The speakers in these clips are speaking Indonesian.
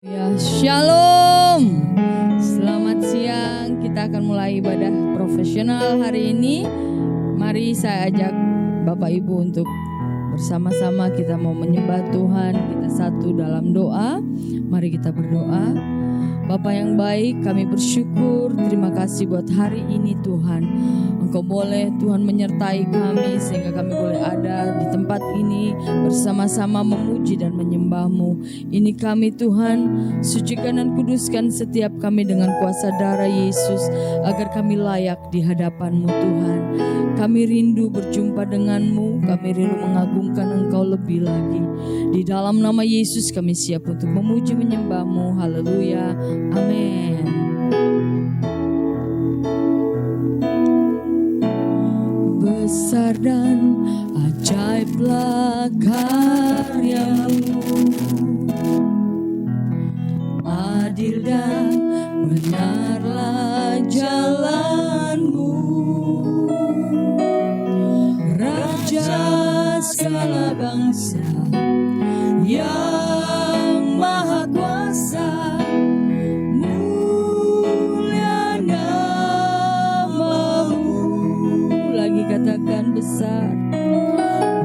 Ya, Shalom. Selamat siang. Kita akan mulai ibadah profesional hari ini. Mari saya ajak Bapak Ibu untuk bersama-sama kita mau menyembah Tuhan. Kita satu dalam doa. Mari kita berdoa. Bapa yang baik, kami bersyukur. Terima kasih buat hari ini Tuhan. Engkau boleh Tuhan menyertai kami sehingga kami boleh ada di tempat ini bersama-sama memuji dan menyembah-Mu. Ini kami Tuhan, sucikan dan kuduskan setiap kami dengan kuasa darah Yesus agar kami layak di hadapan-Mu Tuhan. Kami rindu berjumpa dengan-Mu, kami rindu mengagungkan Engkau lebih lagi. Di dalam nama Yesus kami siap untuk memuji menyembah-Mu. Haleluya. Amin. Besar dan ajaiblah karya-Mu, adil dan benarlah jalan-Mu, Raja segala bangsa yang maha kuasa. Katakan besar,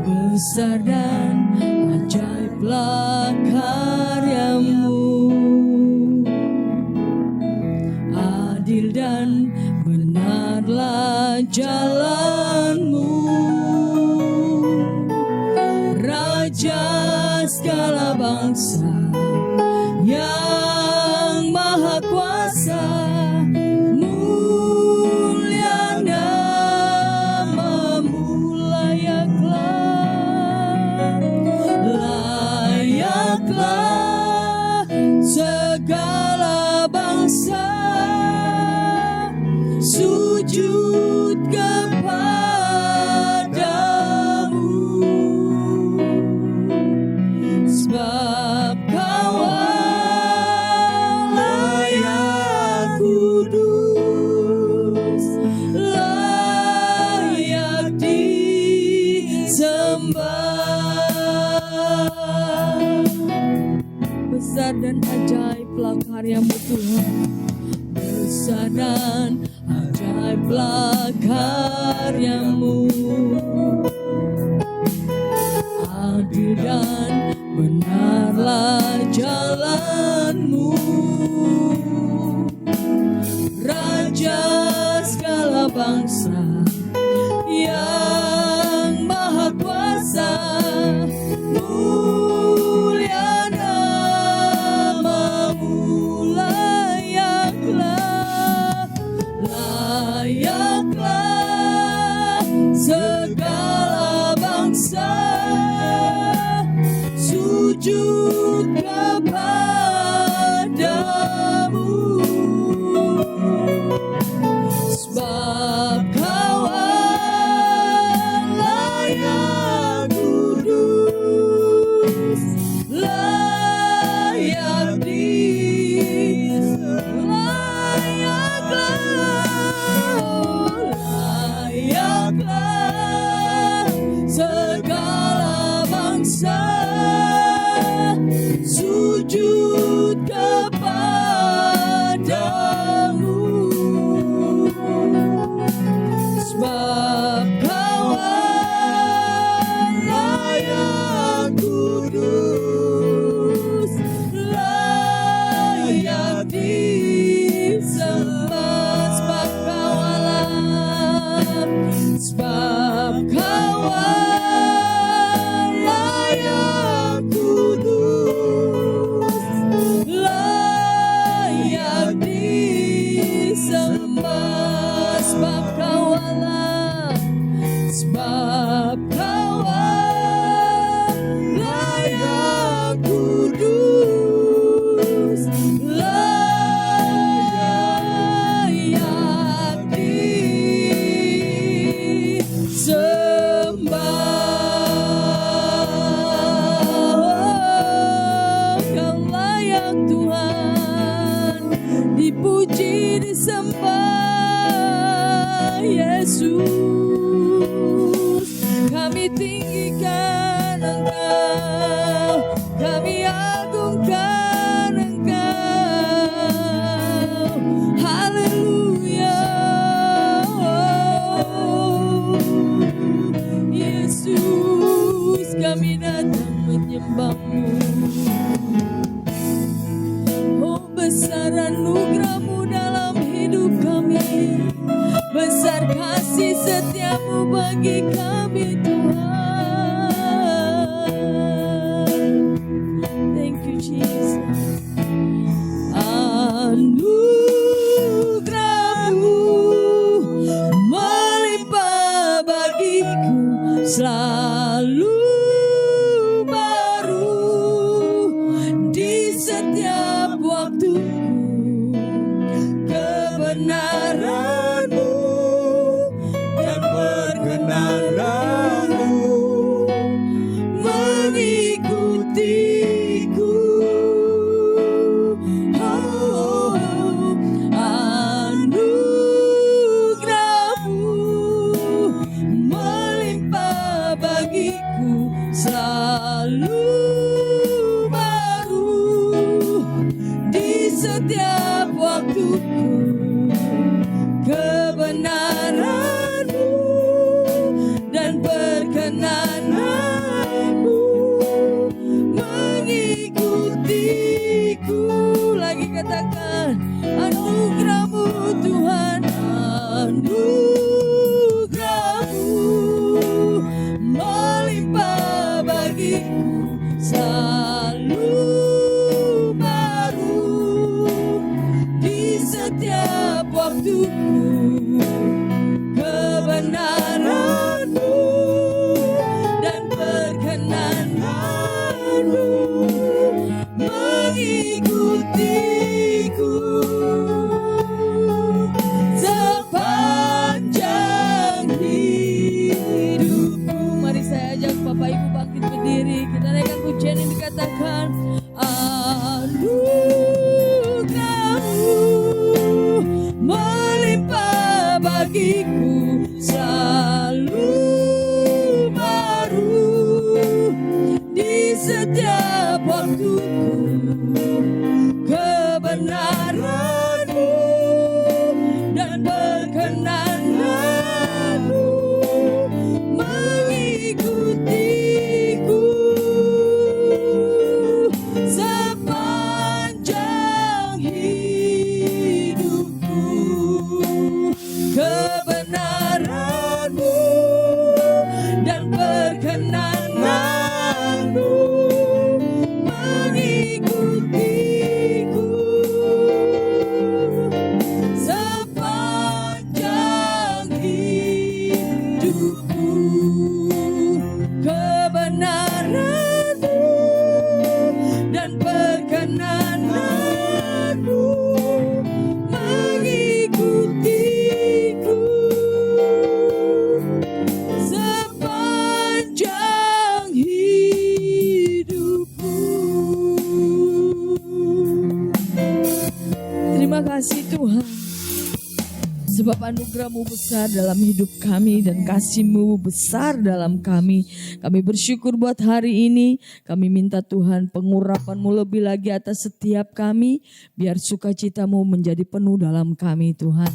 besar dan ajaiblah karya-Mu, adil dan benarlah jalan-Mu, Raja segala bangsa yang maha kuasa. Segala bangsa sujud kepadamu, sebab Kau layak kudus, layak disembah. Besar dan ajaiblah karya-Mu Tuhan, besar dan ajaiblah karya-Mu, adil dan benarlah jalan-Mu, Raja segala bangsa yang maha kuasa. Segala bangsa sujud kepadamu, sebab Kau layak kudus, layak segala bangsa sujud kepadamu, sebab Kau layak kudus, layak disembah, sebab Kau alam, sebab Kau sebab Kau layak kudus, layak disembah. Kau layak Tuhan, dipuji disembah Yesus. Kami tinggikan Engkau, kami agungkan Engkau. besar anugerah-Mu dalam hidup kami. Besar kasih setiamu bagi kami Tuhan. Thank you Jesus. Anugerah-Mu melimpah bagiku, selalu baru di setiap waktuku. Kebenaran-Mu dan perkenanan-Mu mengikutiku. Oh, anugerah-Mu melimpah bagiku, selalu baru di setiap waktuku. Kebenaran-Mu dan perkenanan-Mu mengikutiku. Lagi katakan, anugerah-Mu Tuhan, anugerah-Mu melimpah bagiku, selalu baru di setiap waktuku. Kebenaran-Mu dan perkenanan-Mu mengikutiku. Sepanjang hidupku. Mari saya ajak Bapak Ibu bangkit berdiri. Kita naikkan pujian yang dikatakan, anugerah-Mu melimpah bagiku, selalu baru di setiap waktuku. Kebenaran-Mu dan perkenanan-Mu mengikutiku. Sepanjang hidupku. Kebenaran-Mu dan perkenanan-Mu mengikutiku. Sepanjang hidupku. Kebenaran-Mu dan perkenanan-Mu mengikutiku. Sepanjang hidupku. Terima kasih Tuhan, sebab anugerah-Mu besar dalam hidup kami dan kasih-Mu besar dalam kami. Kami bersyukur buat hari ini. Kami minta Tuhan pengurapan-Mu lebih lagi atas setiap kami. Biar sukacita-Mu menjadi penuh dalam kami Tuhan.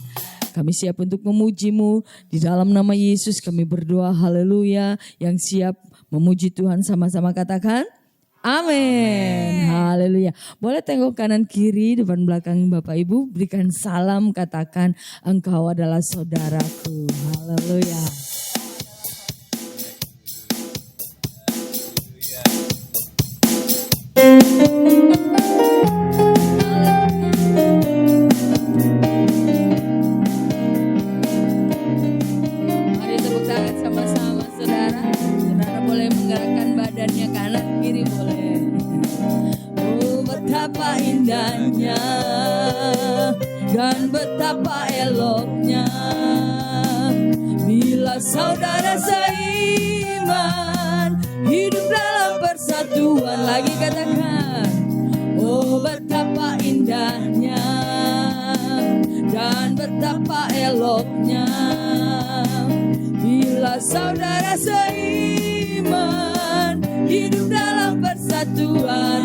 Kami siap untuk memuji-Mu. Di dalam nama Yesus kami berdoa, haleluya. Yang siap memuji Tuhan sama-sama katakan amin. Haleluya. Boleh tengok kanan kiri, depan belakang Bapak Ibu. Berikan salam, katakan engkau adalah saudaraku. Haleluya. Mari tepuk tangan sama-sama saudara. Saudara boleh menggerakkan badannya kanan kiri boleh. Oh betapa indahnya dan betapa eloknya bila saudara seiman hidup dalam persatuan. Lagi katakan, oh betapa indahnya dan betapa eloknya bila saudara seiman hidup dalam persatuan.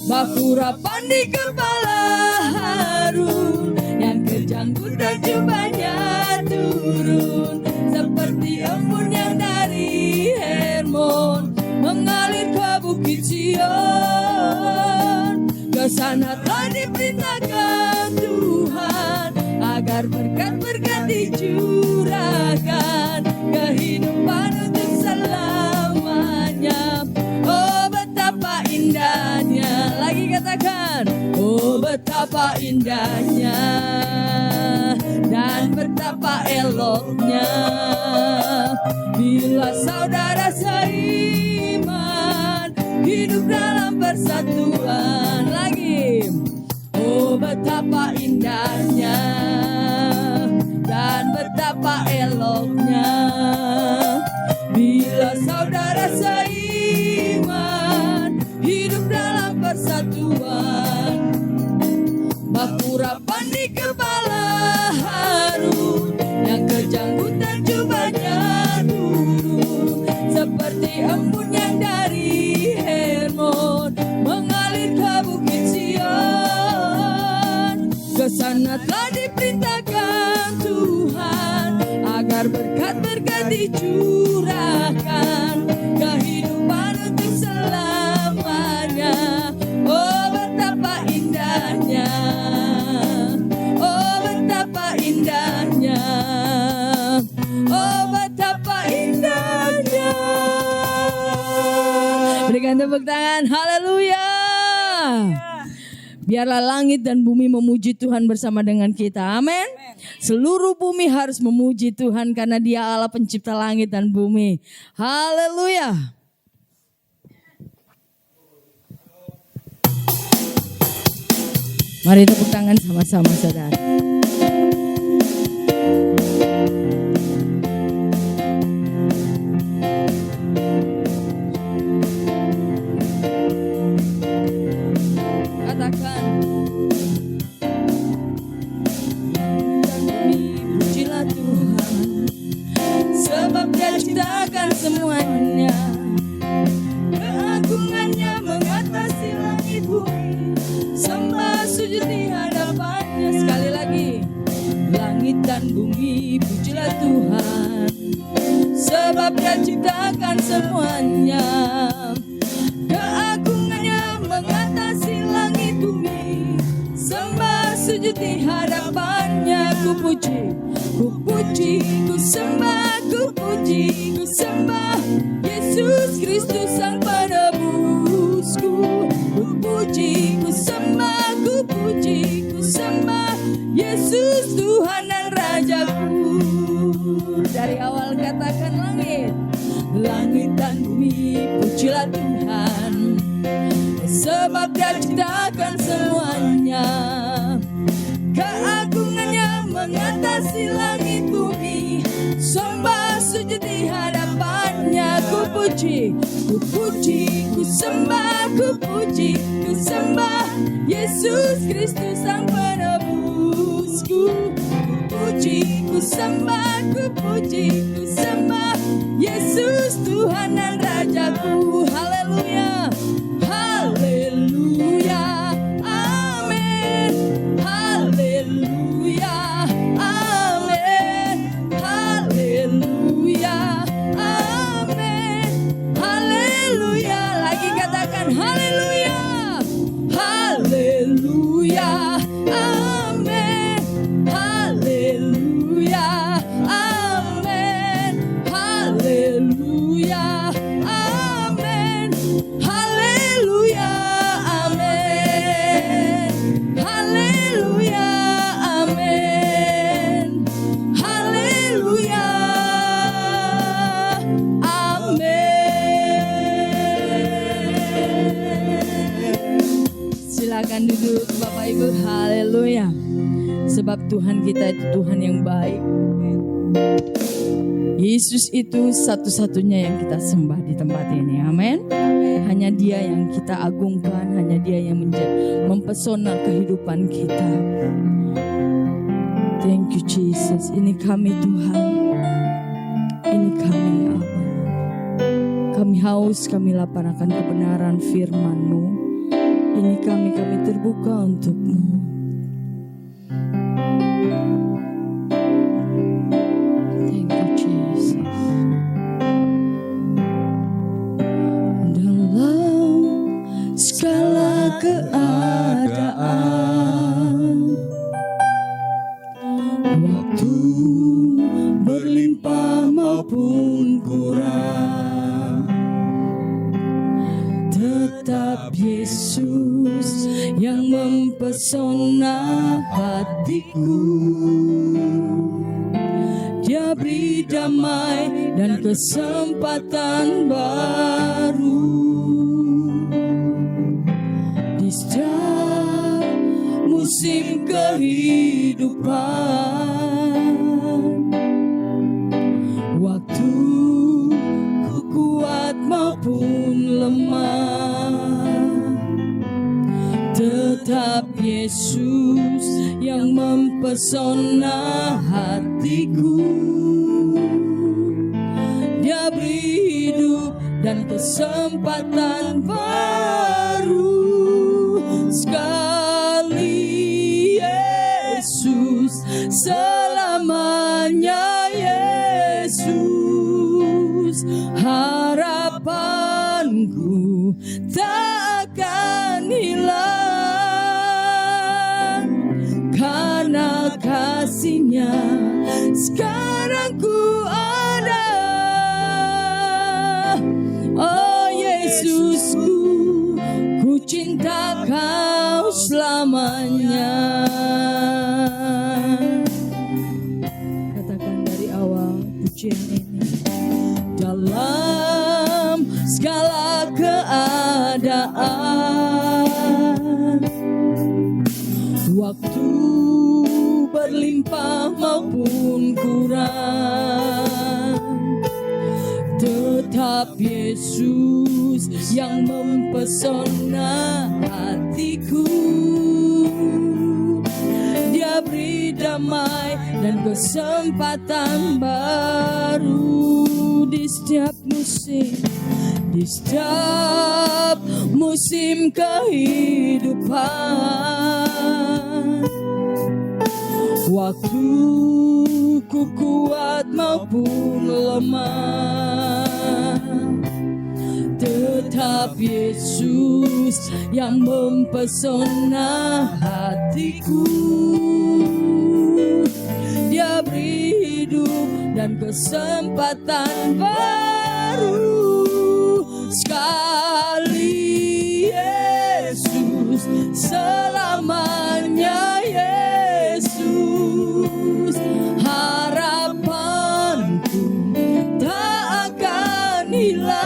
Bakurapan di kepala Harun, yang kejanggut dan jubahnya turun seperti embun yang dari Hermon mengalir ke bukit Sion, ke Kesana telah diperintahkan Tuhan agar berkat-berkat dicurahkan, kehidupan untuk selamanya. Oh betapa indahnya, lagi katakan, oh betapa indahnya dan betapa eloknya bila saudara seiman hidup dalam persatuan. Lagi, oh betapa indahnya dan betapa eloknya bila saudara seiman hidup dalam persatuan. Baku rapan di kepala Harun, yang kejanggutan jubahnya turun, seperti embun yang dari Hermon mengalir ke bukit Sion. Kesana telah diperintahkan Tuhan agar berkat-berkat dicurahkan, kehidupan untuk selamanya. Oh betapa indahnya, oh betapa indahnya, oh betapa indahnya. Berikan tepuk tangan, haleluya. Biarlah langit dan bumi memuji Tuhan bersama dengan kita, amin. Seluruh bumi harus memuji Tuhan karena Dia Allah pencipta langit dan bumi. Haleluya. Mari tepuk tangan sama-sama saudara. Katakan, dan bumi pujilah Tuhan, sebab Dia ciptakan semuanya. Keagungannya mengatasi langit bumi, sembah sujud di hadapannya. Sekali lagi, langit dan bumi pujilah Tuhan, sebab Dia ciptakan semuanya. Keagungannya mengatasi langit bumi, sembah sujud di hadapannya. Ku puji, ku puji, ku sembah, ku puji, ku sembah Yesus Kristus Sang Penebusku. Ku puji, ku sembah, ku puji, ku sembah Yesus Tuhan dan Rajaku. Dari awal katakan langit, langit dan bumi pujilah Tuhan, sebab Dia ciptakan semuanya. Keagungannya mengatasi langit bumi, sembah sujud di hadapannya. Ku puji, ku puji, ku sembah, ku puji, ku sembah Yesus Kristus Sang Penebusku. Ku puji, ku sembah, ku puji, ku sembah Yesus Tuhan dan Rajaku. Haleluya, haleluya, amin. Haleluya, amin. Haleluya, amin. Haleluya, lagi katakan haleluya. Haleluya, amin. Haleluya, amin. Haleluya, amin. Haleluya, amin. Haleluya, amin. Haleluya, amin. Silakan duduk Bapak Ibu. Haleluya. Sebab Tuhan kita itu Tuhan yang baik. Yesus itu satu-satunya yang kita sembah di tempat ini. Amin. Hanya Dia yang kita agungkan, hanya Dia yang mempesona kehidupan kita. Thank you Jesus. Ini kami Tuhan. Ini kami Abba. Kami haus, kami lapar akan kebenaran firman-Mu. Ini kami terbuka untuk-Mu. Thank you Jesus. Dalam segala keadaan, waktu berlimpah maupun kurang, tetap Yesus yang mempesona hatiku. Dia beri damai dan kesempatan baru di setiap musim kehidupan. Waktu ku kuat maupun lemah, tetap Yesus yang mempesona hatiku. Dia beri hidup dan kesempatan baru sekali. Yesus selamanya, Yesus harapanku tak akan hilang, karena kasih-Nya sekarang ku ada. Oh Yesusku, ku cinta Kau selamanya. Katakan dari awal pujian ini. Dalam segala keadaan, waktu berlimpah maupun kurang, tetap Yesus yang mempesona hatiku. Dia beri damai dan kesempatan baru di setiap musim, di setiap musim kehidupan. Waktu ku kuat maupun lemah, tetap Yesus yang mempesona hatiku. Dia beri hidup dan kesempatan baru sekali. Yesus selamanya, Yesus harapanku tak akan hilang,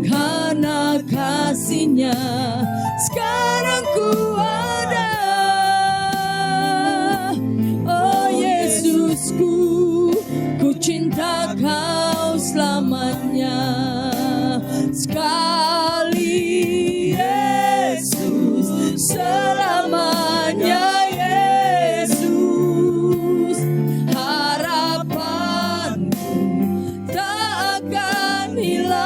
karena kasih-Nya sekarang ku ada. Oh Yesusku, ku cinta Kau selamanya. Sekali Yesus selamanya, Yesus harapanku tak akan hilang,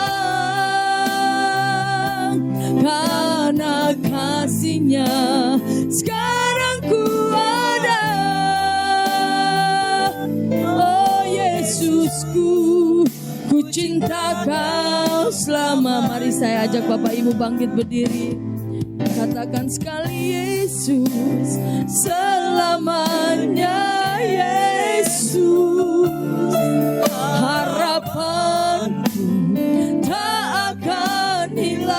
karena kasih-Nya sekarang ku ada. Oh Yesusku, ku cinta Kau selama. Mari saya ajak Bapak Ibu bangkit berdiri. Katakan sekali, Yesus selamanya, Yesus harapanku tak akan hilang,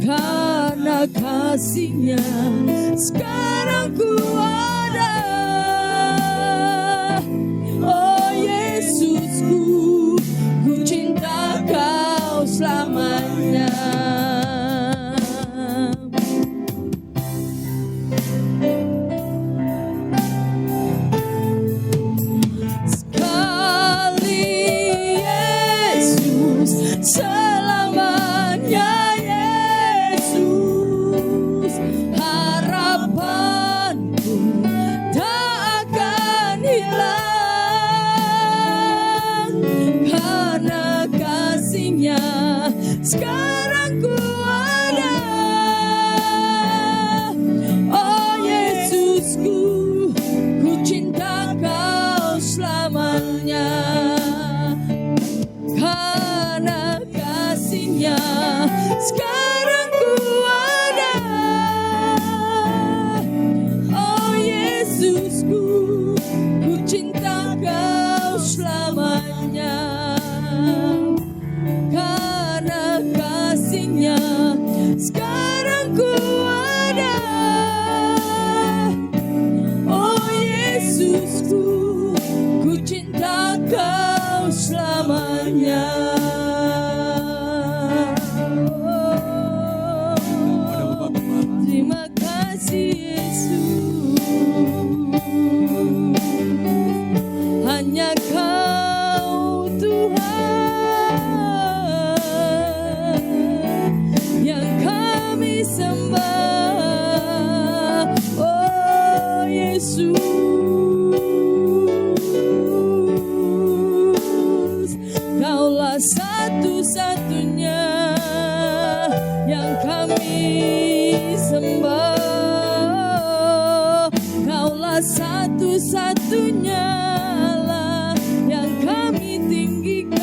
karena kasih-Nya sekarang ku ada. Oh Yesusku, ku cinta Kau selamanya. Sekali Yesus selamanya, Yesus harapanku tak akan hilang, karena kasih-Nya sekarang ku kasih-Nya sekarang ku ada. Oh Yesusku, ku cinta Kau selamanya. Karena kasih-Nya sekarang ku ada. Oh Yesusku, ku cinta Kau selamanya. Terima kasih Yesus, hanya Kau Tuhan yang kami sembah. Oh Yesus, Kaulah satu-satunya yang kami sembah. Kaulah satu-satunya Allah yang kami tinggikan.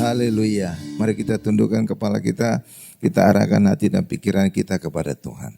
Haleluya. Mari kita tundukkan kepala kita arahkan hati dan pikiran kita kepada Tuhan.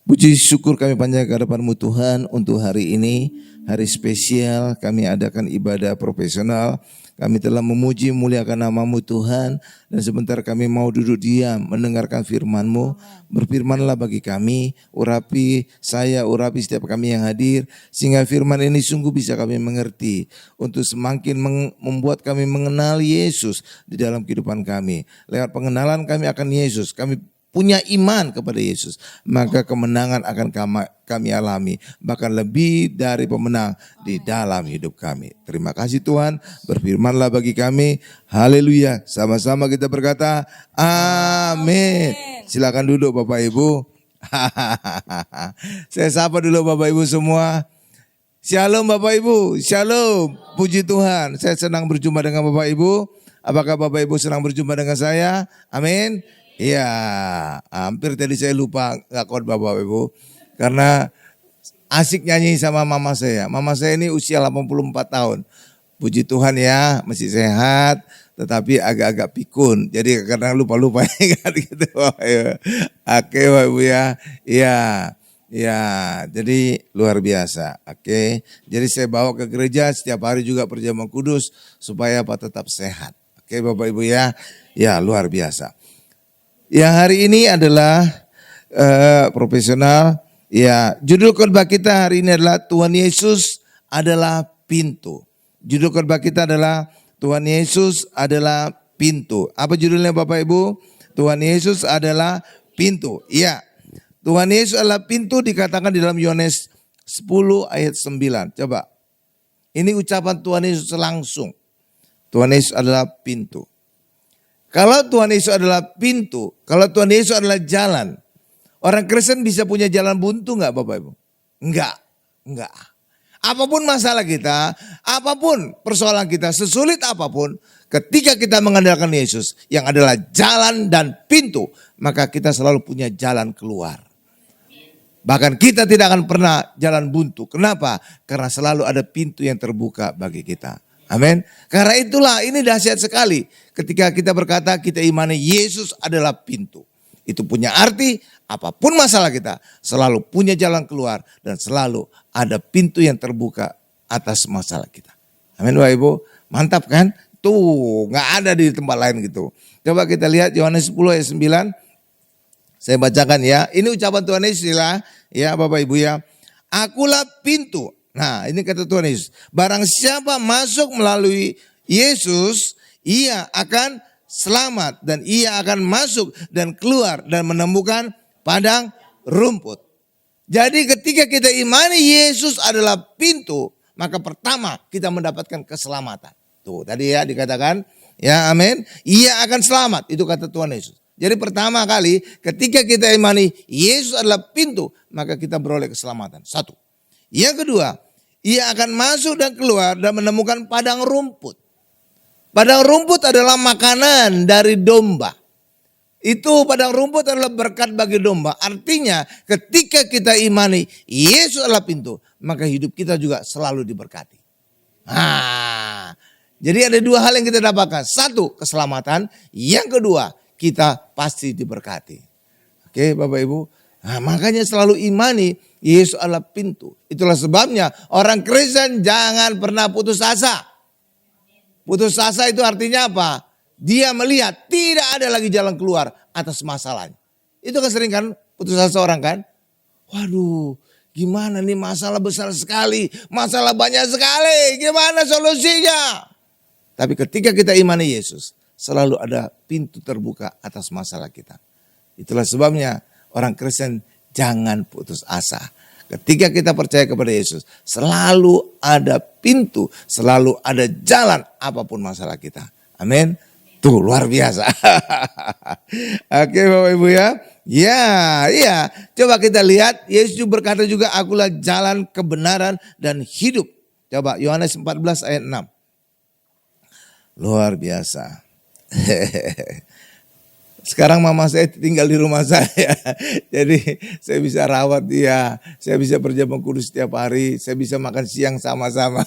Puji syukur kami panjatkan ke hadapan-Mu Tuhan untuk hari ini, hari spesial. Kami adakan ibadah profesional. Kami telah memuji memuliakan nama-Mu Tuhan. Dan sebentar kami mau duduk diam mendengarkan firman-Mu. Berfirmanlah bagi kami, urapi saya, urapi setiap kami yang hadir. Sehingga firman ini sungguh bisa kami mengerti. Untuk semakin membuat kami mengenal Yesus di dalam kehidupan kami. Lewat pengenalan kami akan Yesus, kami punya iman kepada Yesus, maka kemenangan akan kami alami, bahkan lebih dari pemenang di dalam hidup kami. Terima kasih Tuhan, berfirmanlah bagi kami. Haleluya. Sama-sama kita berkata amin. Silakan duduk Bapak Ibu. Saya sapa dulu Bapak Ibu semua. Shalom Bapak Ibu, shalom. Puji Tuhan, saya senang berjumpa dengan Bapak Ibu. Apakah Bapak Ibu senang berjumpa dengan saya? Amin. Iya, hampir tadi saya lupa ngakon Bapak Ibu. Karena asik nyanyi sama mama saya. Mama saya ini usia 84 tahun. Puji Tuhan ya, masih sehat. Tetapi agak-agak pikun. Jadi kadang lupa-lupa ingat gitu Bapak Ibu. Oke Bapak Ibu ya. Iya, ya, jadi luar biasa. Oke, jadi saya bawa ke gereja setiap hari juga perjamuan kudus. Supaya Pak tetap sehat. Oke Bapak Ibu ya. Ya luar biasa. Yang hari ini adalah profesional. Ya, judul khotbah kita hari ini adalah Tuhan Yesus adalah pintu. Judul khotbah kita adalah Tuhan Yesus adalah pintu. Apa judulnya Bapak Ibu? Tuhan Yesus adalah pintu. Iya. Tuhan Yesus adalah pintu dikatakan di dalam Yohanes 10 ayat 9. Coba. Ini ucapan Tuhan Yesus langsung. Tuhan Yesus adalah pintu. Kalau Tuhan Yesus adalah pintu, kalau Tuhan Yesus adalah jalan, orang Kristen bisa punya jalan buntu enggak Bapak Ibu? Enggak. Apapun masalah kita, apapun persoalan kita, sesulit apapun, ketika kita mengandalkan Yesus yang adalah jalan dan pintu, maka kita selalu punya jalan keluar. Bahkan kita tidak akan pernah jalan buntu. Kenapa? Karena selalu ada pintu yang terbuka bagi kita. Amin. Karena itulah ini dahsyat sekali ketika kita berkata kita imani Yesus adalah pintu. Itu punya arti apapun masalah kita selalu punya jalan keluar dan selalu ada pintu yang terbuka atas masalah kita. Amin Bapak Ibu. Mantap kan? Tuh gak ada di tempat lain gitu. Coba kita lihat Yohanes 10 ayat 9. Saya bacakan ya. Ini ucapan Tuhan Yesus ya Bapak Ibu ya. Akulah pintu. Nah ini kata Tuhan Yesus. Barang siapa masuk melalui Yesus, ia akan selamat. Dan ia akan masuk dan keluar dan menemukan padang rumput. Jadi ketika kita imani Yesus adalah pintu, maka pertama kita mendapatkan keselamatan. Tuh tadi ya dikatakan, ya amin. Ia akan selamat, itu kata Tuhan Yesus. Jadi pertama kali ketika kita imani Yesus adalah pintu, maka kita beroleh keselamatan. Satu. Yang kedua, ia akan masuk dan keluar dan menemukan padang rumput. Padang rumput adalah makanan dari domba. Itu padang rumput adalah berkat bagi domba. Artinya ketika kita imani Yesus adalah pintu, maka hidup kita juga selalu diberkati. Jadi ada dua hal yang kita dapatkan. Satu, keselamatan. Yang kedua, kita pasti diberkati. Oke Bapak Ibu. Makanya selalu imani Yesus adalah pintu. Itulah sebabnya orang Kristen jangan pernah putus asa. Putus asa itu artinya apa? Dia melihat tidak ada lagi jalan keluar atas masalahnya. Itu kan sering kan putus asa orang kan. Waduh, gimana nih, masalah besar sekali. Masalah banyak sekali. Gimana solusinya? Tapi ketika kita imani Yesus, selalu ada pintu terbuka atas masalah kita. Itulah sebabnya orang Kristen jangan putus asa. Ketika kita percaya kepada Yesus, selalu ada pintu, selalu ada jalan apapun masalah kita. Amin. Tuh luar biasa. Oke Bapak Ibu ya. Ya. Coba kita lihat, Yesus berkata juga, akulah jalan kebenaran dan hidup. Coba Yohanes 14 ayat 6. Luar biasa. Sekarang mama saya tinggal di rumah saya. Jadi saya bisa rawat dia. Saya bisa berjamaah kudus setiap hari. Saya bisa makan siang sama-sama.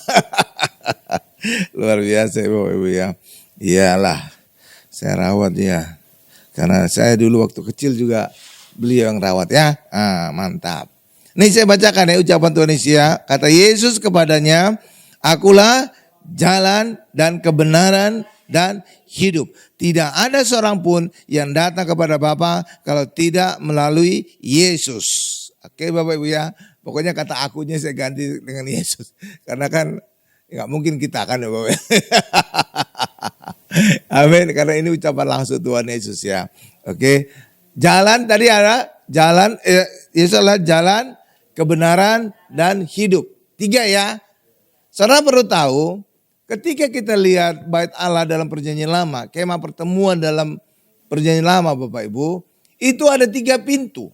Luar biasa Bapak Ibu ya. Iyalah. Saya rawat dia. Karena saya dulu waktu kecil juga beliau yang rawat ya. Mantap. Nih saya bacakan ya ucapan Tuhan Yesus ya. Kata Yesus kepadanya, akulah jalan dan kebenaran dan hidup. Tidak ada seorang pun yang datang kepada Bapa kalau tidak melalui Yesus. Oke Bapak Ibu ya. Pokoknya kata akunya saya ganti dengan Yesus. Karena kan nggak mungkin kita kan ya Bapak. Amin. Karena ini ucapan langsung Tuhan Yesus ya. Oke. Jalan tadi ada jalan. Yesus adalah jalan, kebenaran dan hidup. 3 ya. Saudara perlu tahu. Ketika kita lihat bait Allah dalam perjanjian lama, kemah pertemuan dalam perjanjian lama Bapak Ibu, itu ada 3 pintu.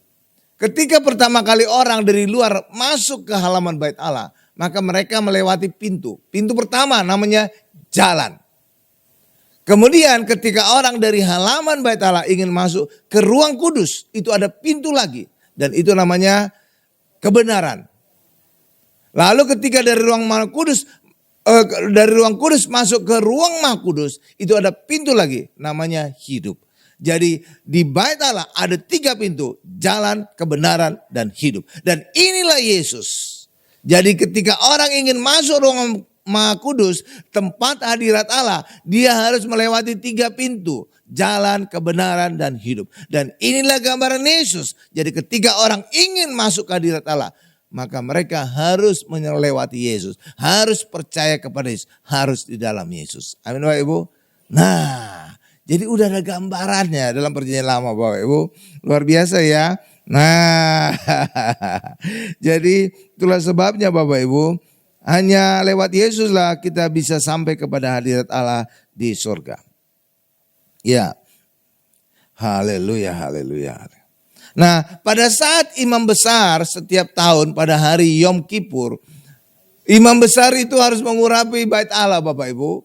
Ketika pertama kali orang dari luar masuk ke halaman bait Allah, maka mereka melewati pintu. Pintu pertama namanya jalan. Kemudian ketika orang dari halaman bait Allah ingin masuk ke ruang kudus, itu ada pintu lagi. Dan itu namanya kebenaran. Lalu ketika dari ruang kudus masuk ke ruang Maha Kudus, itu ada pintu lagi namanya hidup. Jadi di bait Allah ada 3 pintu, jalan, kebenaran dan hidup. Dan inilah Yesus. Jadi ketika orang ingin masuk ruang Maha Kudus, tempat hadirat Allah, dia harus melewati 3 pintu, jalan, kebenaran dan hidup. Dan inilah gambaran Yesus. Jadi ketika orang ingin masuk ke hadirat Allah, maka mereka harus melewati Yesus. Harus percaya kepada Yesus. Harus di dalam Yesus. Amin Bapak Ibu. Nah, jadi udah ada gambarannya dalam perjanjian lama Bapak Ibu. Luar biasa ya. Nah, jadi itulah sebabnya Bapak Ibu. Hanya lewat Yesuslah kita bisa sampai kepada hadirat Allah di surga. Ya. Haleluya, haleluya. Nah, pada saat imam besar setiap tahun pada hari Yom Kippur, imam besar itu harus mengurapi bait Allah Bapak Ibu,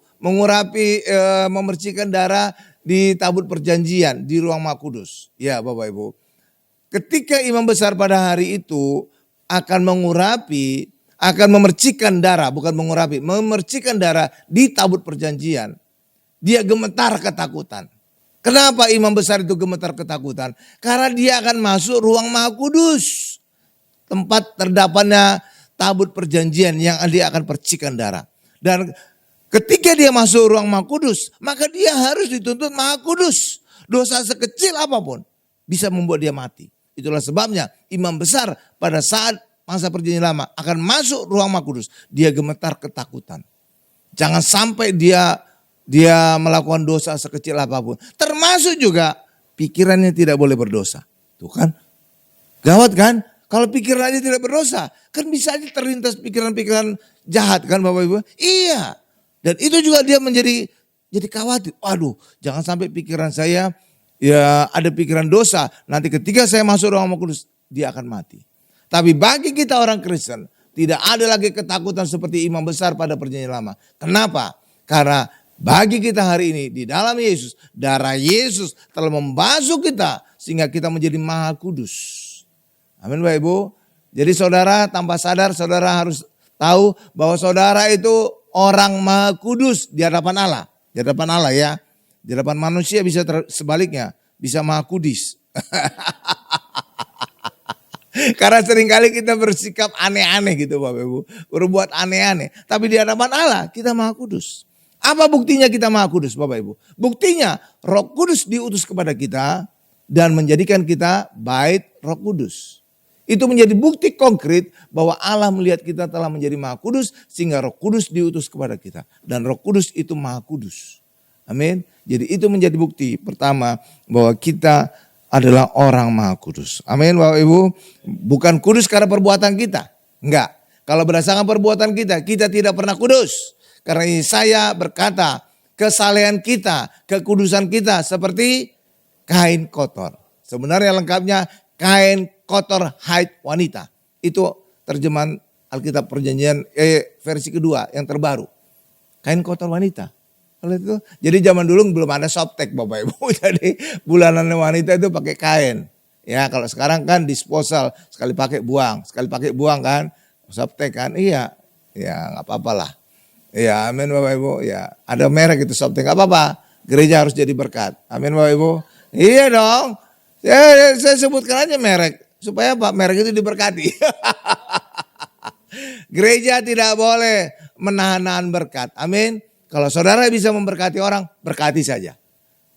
memercikkan darah di tabut perjanjian di ruang Maha Kudus. Ya Bapak Ibu. Ketika imam besar pada hari itu akan memercikkan darah, bukan memercikkan darah di tabut perjanjian, dia gemetar ketakutan. Kenapa imam besar itu gemetar ketakutan? Karena dia akan masuk ruang Maha Kudus. Tempat terdapatnya tabut perjanjian yang dia akan percikan darah. Dan ketika dia masuk ruang Maha Kudus, maka dia harus dituntut Maha Kudus. Dosa sekecil apapun bisa membuat dia mati. Itulah sebabnya imam besar pada saat masa perjanjian lama akan masuk ruang Maha Kudus. Dia gemetar ketakutan. Jangan sampai dia melakukan dosa sekecil apapun. Termasuk juga pikirannya tidak boleh berdosa. Tuh kan. Gawat kan. Kalau pikirannya tidak berdosa. Kan bisa aja terlintas pikiran-pikiran jahat kan Bapak Ibu. Iya. Dan itu juga dia jadi khawatir. Waduh, jangan sampai pikiran saya ya ada pikiran dosa. Nanti ketika saya masuk ruang Maha Kudus, dia akan mati. Tapi bagi kita orang Kristen, tidak ada lagi ketakutan seperti imam besar pada perjanjian lama. Kenapa? Karena bagi kita hari ini di dalam Yesus. Darah Yesus telah membasuh kita sehingga kita menjadi maha kudus. Amin Bapak Ibu. Jadi saudara tanpa sadar saudara harus tahu bahwa saudara itu orang maha kudus di hadapan Allah. Di hadapan Allah ya. Di hadapan manusia bisa sebaliknya. Bisa maha kudus. Karena seringkali kita bersikap aneh-aneh gitu Bapak Ibu. Berbuat aneh-aneh. Tapi di hadapan Allah kita maha kudus. Apa buktinya kita maha kudus Bapak Ibu? Buktinya Roh Kudus diutus kepada kita dan menjadikan kita bait Roh Kudus. Itu menjadi bukti konkret bahwa Allah melihat kita telah menjadi maha kudus sehingga Roh Kudus diutus kepada kita. Dan Roh Kudus itu maha kudus. Amin. Jadi itu menjadi bukti pertama bahwa kita adalah orang maha kudus. Amin Bapak Ibu. Bukan kudus karena perbuatan kita. Enggak. Kalau berdasarkan perbuatan kita, kita tidak pernah kudus. Karena Yesaya berkata, kesalehan kita, kekudusan kita seperti kain kotor. Sebenarnya lengkapnya kain kotor haid wanita. Itu terjemahan Alkitab Perjanjian versi kedua yang terbaru. Kain kotor wanita. Itu. Jadi zaman dulu belum ada softtek Bapak Ibu. Jadi bulanan wanita itu pakai kain. Ya kalau sekarang kan disposal. Sekali pakai buang kan. Softtek kan. Iya. Ya nggak apa-apa lah. Ya amin Bapak Ibu. Ya ada merek itu softtek. Nggak apa-apa. Gereja harus jadi berkat. Amin Bapak Ibu. Iya dong. Saya sebutkan aja merek. Supaya Pak merek itu diberkati. Gereja tidak boleh menahan-nahan berkat. Amin. Kalau saudara bisa memberkati orang, berkati saja.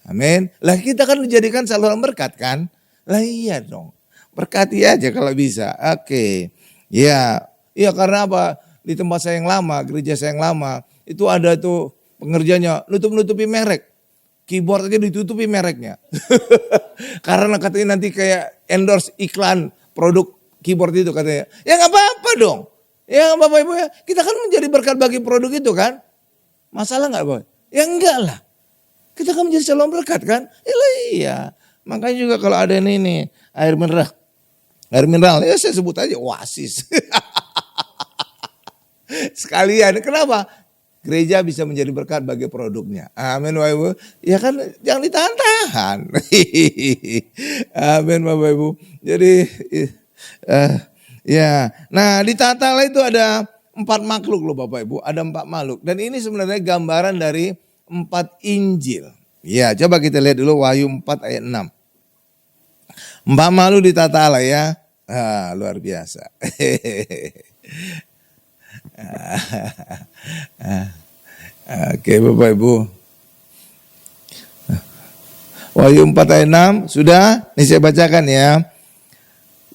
Amin. Lah kita kan dijadikan saluran berkat kan. Lah iya dong. Berkati aja kalau bisa. Oke. Ya. Iya karena apa? Di tempat saya yang lama, gereja saya yang lama. Itu ada tuh pengerjanya nutup-nutupi merek. Keyboard aja ditutupi mereknya. Karena katanya nanti kayak endorse iklan produk keyboard itu katanya. Ya gak apa-apa dong. Ya Bapak Ibu ya. Kita kan menjadi berkat bagi produk itu kan. Masalah gak Bapak? Ya enggak lah. Kita kan menjadi calon berkat kan. Iya. Makanya juga kalau ada ini air mineral. Air mineral ya saya sebut aja Oasis. Sekalian. Kenapa? Gereja bisa menjadi berkat bagi produknya. Amin Bapak Ibu. Ya kan jangan ditahan-tahan. Amin Bapak Ibu. Jadi ya. Nah di tata Allah itu ada 4 makhluk loh Bapak Ibu. Ada 4 makhluk. Dan ini sebenarnya gambaran dari 4 Injil. Ya coba kita lihat dulu Wahyu 4 ayat 6. 4 makhluk di tata Allah ya. Luar biasa. Oke Bapak Ibu. Wahyu 4 ayat 6 sudah? Ini saya bacakan ya.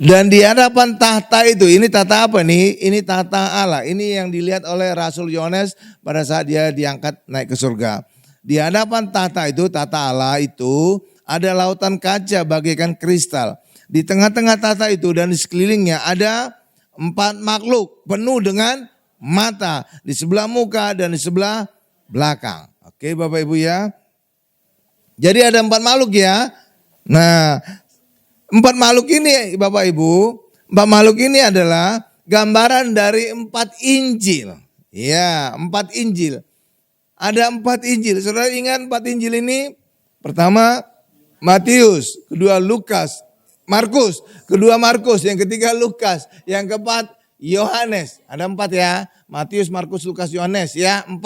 Dan di hadapan tahta itu, ini tahta apa nih? Ini tahta Allah. Ini yang dilihat oleh Rasul Yohanes pada saat dia diangkat naik ke surga. Di hadapan tahta itu, tahta Allah itu ada lautan kaca bagaikan kristal. Di tengah-tengah tahta itu dan di sekelilingnya ada 4 makhluk penuh dengan mata di sebelah muka dan di sebelah belakang. Oke Bapak Ibu ya. Jadi ada 4 makhluk ya. Nah 4 makhluk ini Bapak Ibu. 4 makhluk ini adalah gambaran dari 4 Injil. Ya 4 Injil. Ada 4 Injil. Saudara ingat 4 Injil ini? Pertama Matius. Kedua Lukas. Markus. Kedua Markus. Yang ketiga Lukas. Yang keempat Yohanes. Ada 4 ya. Matius, Markus, Lukas, Yohanes ya. 4.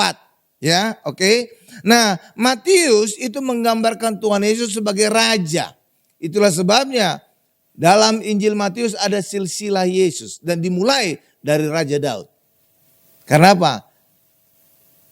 Ya oke. Nah Matius itu menggambarkan Tuhan Yesus sebagai Raja. Itulah sebabnya dalam Injil Matius ada silsilah Yesus. Dan dimulai dari Raja Daud. Karena apa?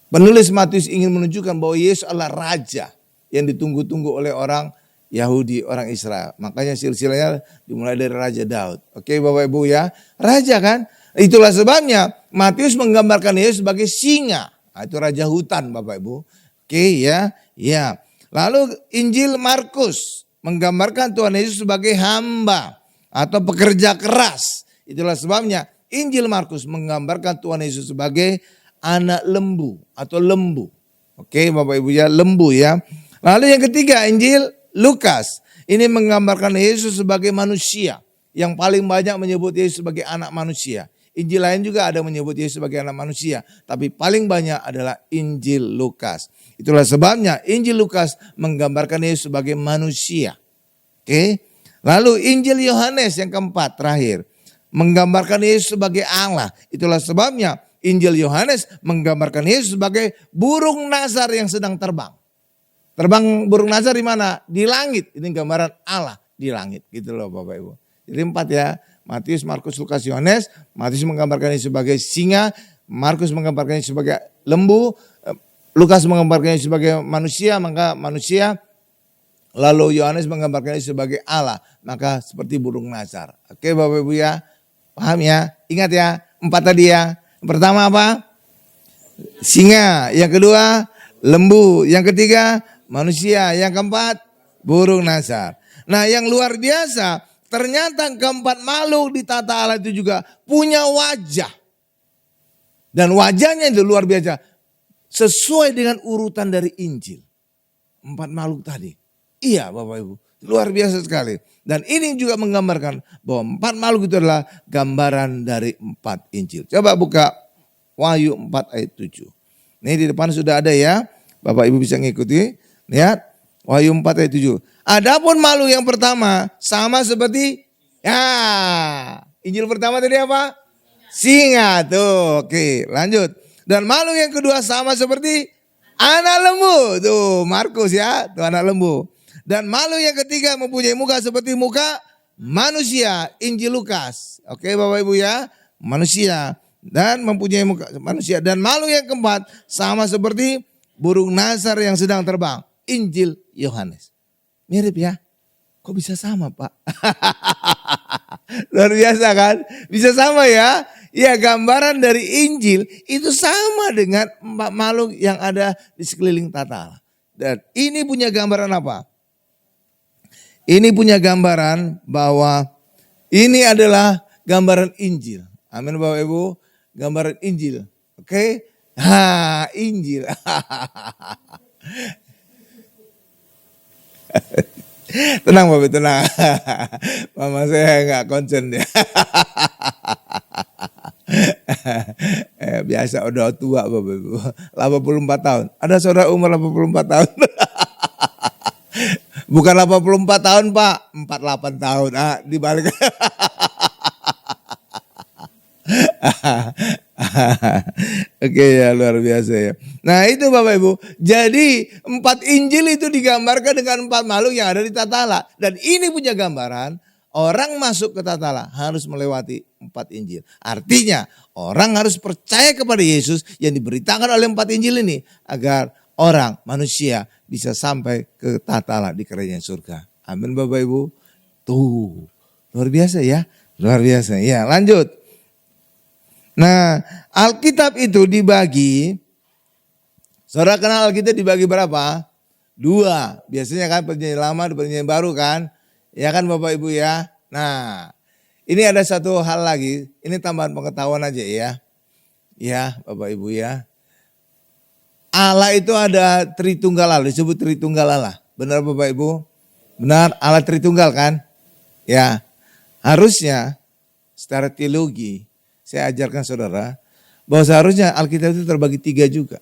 Penulis Matius ingin menunjukkan bahwa Yesus adalah Raja. Yang ditunggu-tunggu oleh orang Yahudi, orang Israel. Makanya silsilahnya dimulai dari Raja Daud. Oke Bapak Ibu ya. Raja kan. Itulah sebabnya Matius menggambarkan Yesus sebagai singa. Nah, itu Raja Hutan Bapak Ibu. Oke ya. Ya. Lalu Injil Markus menggambarkan Tuhan Yesus sebagai hamba atau pekerja keras. Itulah sebabnya Injil Markus menggambarkan Tuhan Yesus sebagai anak lembu atau lembu. Oke Bapak Ibu ya, lembu ya. Lalu yang ketiga Injil Lukas. Ini menggambarkan Yesus sebagai manusia. Yang paling banyak menyebut Yesus sebagai anak manusia. Injil lain juga ada menyebut Yesus sebagai anak manusia. Tapi paling banyak adalah Injil Lukas. Itulah sebabnya Injil Lukas menggambarkan Yesus sebagai manusia. Oke. Lalu Injil Yohanes yang keempat terakhir. Menggambarkan Yesus sebagai Allah. Itulah sebabnya Injil Yohanes menggambarkan Yesus sebagai burung nazar yang sedang terbang. Terbang burung nazar di mana? Di langit. Ini gambaran Allah di langit. Gitu loh Bapak Ibu. Jadi 4 ya. Matius, Markus, Lukas, Yohanes. Matius menggambarkan Yesus sebagai singa. Markus menggambarkan Yesus sebagai lembu. Lukas menggambarkan Yesus sebagai manusia. Maka manusia. Lalu Yohanes menggambarkan Yesus sebagai Allah. Maka seperti burung nazar. Oke Bapak Ibu ya. Paham ya? Ingat ya, 4 tadi ya. Yang pertama apa? Singa. Yang kedua, lembu. Yang ketiga, manusia. Yang keempat, burung nazar. Nah yang luar biasa, ternyata keempat makhluk di tata Allah itu juga punya wajah. Dan wajahnya itu luar biasa. Sesuai dengan urutan dari Injil. 4 makhluk tadi. Iya Bapak Ibu. Luar biasa sekali. Dan ini juga menggambarkan bahwa 4 makhluk itu adalah gambaran dari 4 Injil. Coba buka Wahyu 4 ayat 7. Ini di depan sudah ada ya. Bapak Ibu bisa ngikuti. Lihat Wahyu 4 ayat 7. Adapun makhluk yang pertama sama seperti Injil pertama tadi apa? Singa tuh. Oke, lanjut. Dan makhluk yang kedua sama seperti anak lembu. Tuh Markus ya, tuh anak lembu. Dan makhluk yang ketiga mempunyai muka seperti muka manusia. Injil Lukas. Oke Bapak Ibu ya. Manusia. Dan mempunyai muka manusia. Dan makhluk yang keempat sama seperti burung nazar yang sedang terbang. Injil Yohanes. Mirip ya. Kok bisa sama Pak? Luar biasa kan? Bisa sama ya. Ya gambaran dari Injil itu sama dengan 4 makhluk yang ada di sekeliling tata Allah. Dan ini punya gambaran apa? Ini punya gambaran bahwa ini adalah gambaran Injil. Amin Bapak Ibu. Gambaran Injil. Oke. Injil. Tenang Bapak, tenang. Mama saya nggak konsen ya. Biasa udah tua Bapak Ibu. 84 tahun. Ada saudara umur 84 tahun. Bukan 84 tahun Pak, 48 tahun. Dibalik. Oke ya luar biasa ya. Nah itu Bapak Ibu. Jadi 4 Injil itu digambarkan dengan 4 makhluk yang ada di tata Allah. Dan ini punya gambaran orang masuk ke tata Allah harus melewati 4 Injil. Artinya orang harus percaya kepada Yesus yang diberitakan oleh 4 Injil ini. Agar orang manusia bisa sampai ke tata Allah di kerajaan surga. Amin Bapak Ibu. Tuh luar biasa ya. Luar biasa ya lanjut. Nah Alkitab itu dibagi. Saudara kenal Alkitab dibagi berapa? 2. Biasanya kan perjanjian lama dan perjanjian baru kan. Ya kan Bapak Ibu ya. Nah ini ada satu hal lagi. Ini tambahan pengetahuan aja ya. Ya Bapak Ibu ya. Allah itu ada Tritunggal Allah, disebut Tritunggal Allah. Benar Bapak Ibu? Benar, Allah Tritunggal kan? Ya, harusnya secara teologi saya ajarkan saudara bahwa seharusnya Alkitab itu terbagi 3 juga.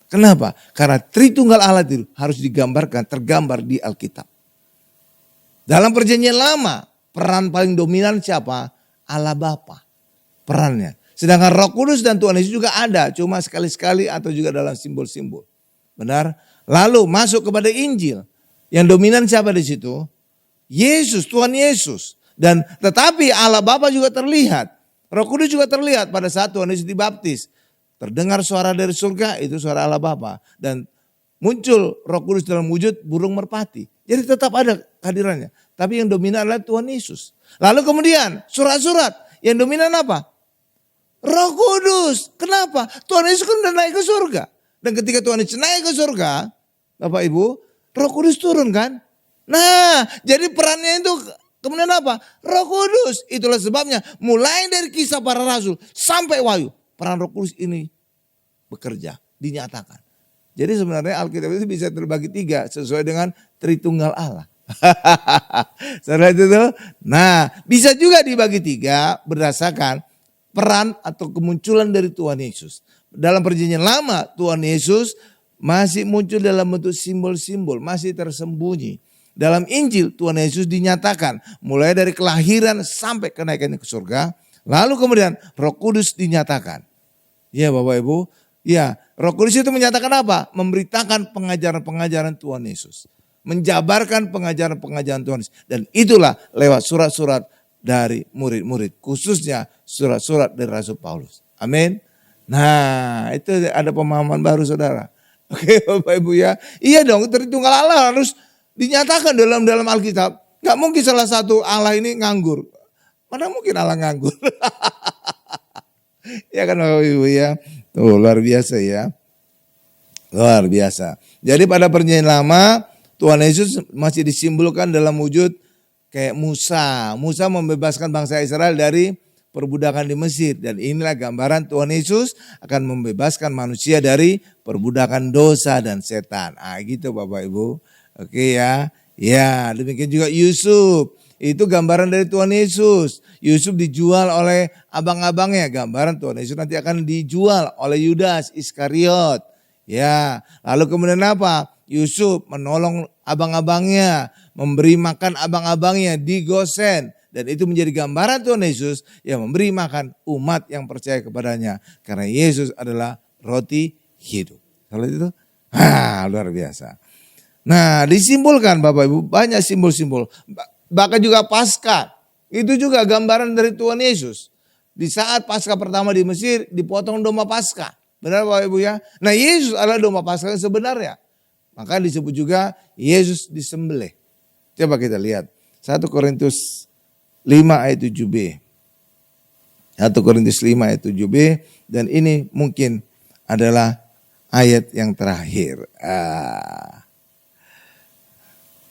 Kenapa? Karena Tritunggal Allah itu harus digambarkan, tergambar di Alkitab. Dalam perjanjian lama, peran paling dominan siapa? Allah Bapa, perannya. Sedangkan Roh Kudus dan Tuhan Yesus juga ada, cuma sekali-sekali atau juga dalam simbol-simbol. Benar? Lalu masuk kepada Injil. Yang dominan siapa di situ? Yesus, Tuhan Yesus. Dan tetapi Allah Bapa juga terlihat. Roh Kudus juga terlihat pada saat Tuhan Yesus dibaptis. Terdengar suara dari surga, itu suara Allah Bapa. Dan muncul Roh Kudus dalam wujud burung merpati. Jadi tetap ada kehadirannya. Tapi yang dominan adalah Tuhan Yesus. Lalu kemudian surat-surat. Yang dominan apa? Roh Kudus. Kenapa? Tuhan Yesus kan udah naik ke surga. Dan ketika Tuhan Yesus naik ke surga, Bapak Ibu, Roh Kudus turun kan? Nah, jadi perannya itu kemudian apa? Roh Kudus. Itulah sebabnya mulai dari Kisah Para Rasul sampai Wahyu, peran Roh Kudus ini bekerja, dinyatakan. Jadi sebenarnya Alkitab itu bisa terbagi 3 sesuai dengan Tritunggal Allah. Saudara itu tuh. Nah, bisa juga dibagi 3 berdasarkan peran atau kemunculan dari Tuhan Yesus. Dalam perjanjian lama Tuhan Yesus masih muncul dalam bentuk simbol-simbol, masih tersembunyi. Dalam Injil Tuhan Yesus dinyatakan mulai dari kelahiran sampai kenaikannya ke surga. Lalu kemudian Roh Kudus dinyatakan. Ya Bapak Ibu, ya Roh Kudus itu menyatakan apa? Memberitakan pengajaran-pengajaran Tuhan Yesus. Menjabarkan pengajaran-pengajaran Tuhan Yesus. Dan itulah lewat surat-surat dari murid-murid. Khususnya surat-surat dari Rasul Paulus. Amin. Nah itu ada pemahaman baru saudara. Oke Bapak Ibu ya. Iya dong, Tritunggal Allah harus dinyatakan dalam Alkitab. Gak mungkin salah satu Allah ini nganggur. Mana mungkin Allah nganggur. Ya kan Bapak Ibu ya. Tuh luar biasa ya. Luar biasa. Jadi pada perjanjian lama Tuhan Yesus masih disimbolkan dalam wujud kayak Musa. Musa membebaskan bangsa Israel dari perbudakan di Mesir. Dan inilah gambaran Tuhan Yesus akan membebaskan manusia dari perbudakan dosa dan setan. Gitu Bapak Ibu. Oke ya. Ya demikian juga Yusuf. Itu gambaran dari Tuhan Yesus. Yusuf dijual oleh abang-abangnya. Gambaran Tuhan Yesus nanti akan dijual oleh Yudas Iskariot. Ya, lalu kemudian apa? Yusuf menolong abang-abangnya, memberi makan abang-abangnya di Gosen. Dan itu menjadi gambaran Tuhan Yesus yang memberi makan umat yang percaya kepadanya. Karena Yesus adalah roti hidup. Kalau itu, luar biasa. Nah, disimbolkan Bapak Ibu, banyak simbol-simbol. Bahkan juga Paskah, itu juga gambaran dari Tuhan Yesus. Di saat Paskah pertama di Mesir, dipotong domba Paskah. Benar Bapak Ibu ya? Nah Yesus adalah domba Paskah yang sebenarnya. Maka disebut juga Yesus disembelih. Coba kita lihat. 1 Korintus 5 ayat 7b. 1 Korintus 5 ayat 7b. Dan ini mungkin adalah ayat yang terakhir.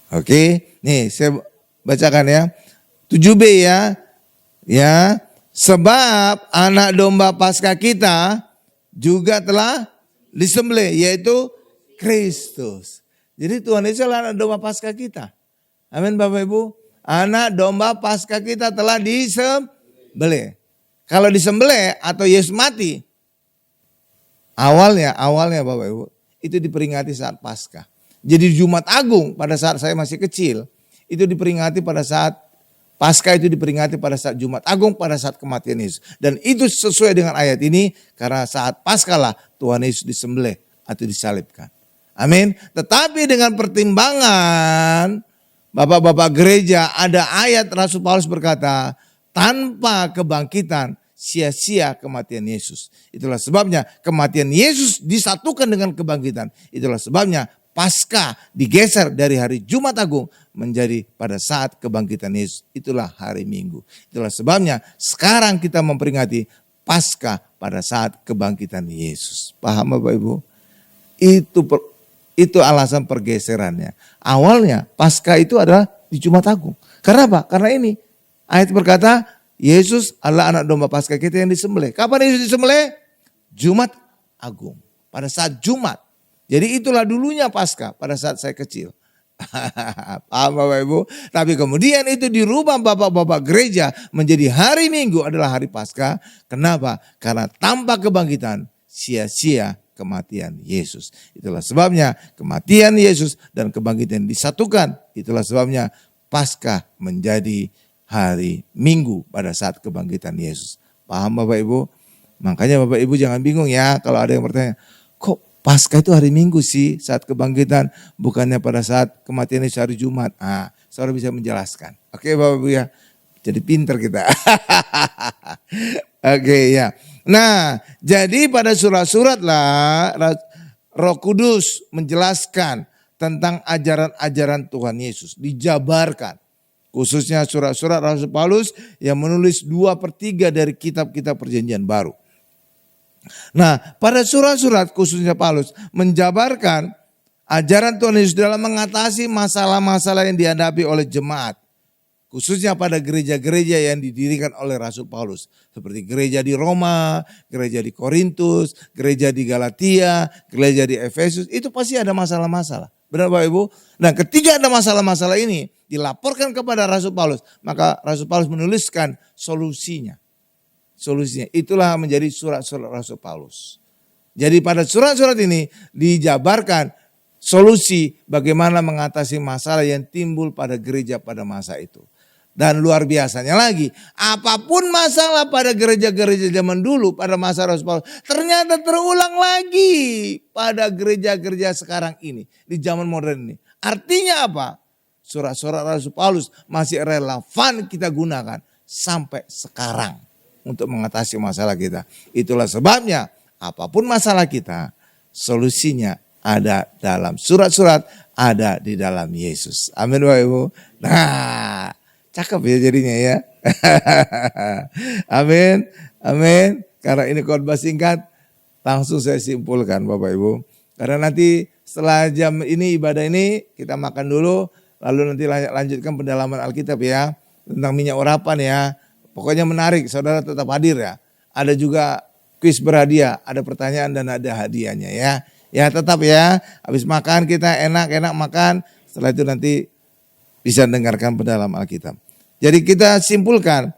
Oke, nih saya bacakan ya. 7b ya. Ya, sebab anak domba Paskah kita juga telah disembelih, yaitu Kristus. Jadi Tuhan Yesus adalah anak domba Paskah kita. Amin Bapak Ibu. Anak domba Paskah kita telah disembelih. Kalau disembelih atau Yesus mati, awalnya Bapak Ibu, itu diperingati saat Paskah. Jadi Jumat Agung pada saat saya masih kecil, itu diperingati pada saat Paskah, itu diperingati pada saat Jumat Agung, pada saat kematian Yesus. Dan itu sesuai dengan ayat ini, karena saat Paskah lah Tuhan Yesus disembelih atau disalibkan. Amin. Tetapi dengan pertimbangan Bapak-bapak gereja, ada ayat Rasul Paulus berkata, tanpa kebangkitan sia-sia kematian Yesus. Itulah sebabnya kematian Yesus disatukan dengan kebangkitan. Itulah sebabnya Paskah digeser dari hari Jumat Agung menjadi pada saat kebangkitan Yesus. Itulah hari Minggu. Itulah sebabnya sekarang kita memperingati Paskah pada saat kebangkitan Yesus. Paham Bapak Ibu? Itu alasan pergeserannya. Awalnya Paskah itu adalah di Jumat Agung. Karena apa? Karena ini ayat berkata Yesus adalah anak domba Paskah kita yang disembelih. Kapan Yesus disembelih? Jumat Agung. Pada saat Jumat. Jadi itulah dulunya Paskah pada saat saya kecil. Paham Bapak Ibu? Tapi kemudian itu dirubah bapak-bapak gereja menjadi hari Minggu adalah hari Paskah. Kenapa? Karena tanpa kebangkitan sia-sia kematian Yesus. Itulah sebabnya kematian Yesus dan kebangkitan disatukan. Itulah sebabnya Paskah menjadi hari Minggu pada saat kebangkitan Yesus. Paham Bapak Ibu? Makanya Bapak Ibu jangan bingung ya kalau ada yang bertanya, kok Paskah itu hari Minggu sih saat kebangkitan, bukannya pada saat kematian Yesus hari Jumat. Saudara bisa menjelaskan. Oke Bapak Ibu ya, jadi pinter kita. Oke ya. Nah jadi pada surat-surat lah Roh Kudus menjelaskan tentang ajaran-ajaran Tuhan Yesus. Dijabarkan. Khususnya surat-surat Rasul Paulus yang menulis 2/3 dari kitab-kitab perjanjian baru. Nah pada surat-surat khususnya Paulus menjabarkan ajaran Tuhan Yesus dalam mengatasi masalah-masalah yang dihadapi oleh jemaat. Khususnya pada gereja-gereja yang didirikan oleh Rasul Paulus. Seperti gereja di Roma, gereja di Korintus, gereja di Galatia, gereja di Efesus. Itu pasti ada masalah-masalah. Benar Bapak Ibu? Nah ketika ada masalah-masalah ini dilaporkan kepada Rasul Paulus. Maka Rasul Paulus menuliskan solusinya. solusinya. Itulah menjadi surat-surat Rasul Paulus. Jadi pada surat-surat ini dijabarkan solusi bagaimana mengatasi masalah yang timbul pada gereja pada masa itu. Dan luar biasanya lagi, apapun masalah pada gereja-gereja zaman dulu pada masa Rasul Paulus, ternyata terulang lagi pada gereja-gereja sekarang ini, di zaman modern ini. Artinya apa? Surat-surat Rasul Paulus masih relevan kita gunakan sampai sekarang untuk mengatasi masalah kita. Itulah sebabnya apapun masalah kita, solusinya ada dalam surat-surat, ada di dalam Yesus. Amin Bapak Ibu. Nah, cakep ya jadinya ya. Amin, amin. Karena ini khotbah singkat, langsung saya simpulkan Bapak Ibu. Karena nanti setelah jam ini ibadah ini kita makan dulu, lalu nanti lanjutkan pendalaman Alkitab ya. Tentang minyak urapan ya. Pokoknya menarik, saudara tetap hadir ya. Ada juga kuis berhadiah, ada pertanyaan dan ada hadiahnya ya. Ya tetap ya, habis makan kita enak-enak makan, setelah itu nanti bisa dengarkan pendalaman Alkitab. Jadi kita simpulkan,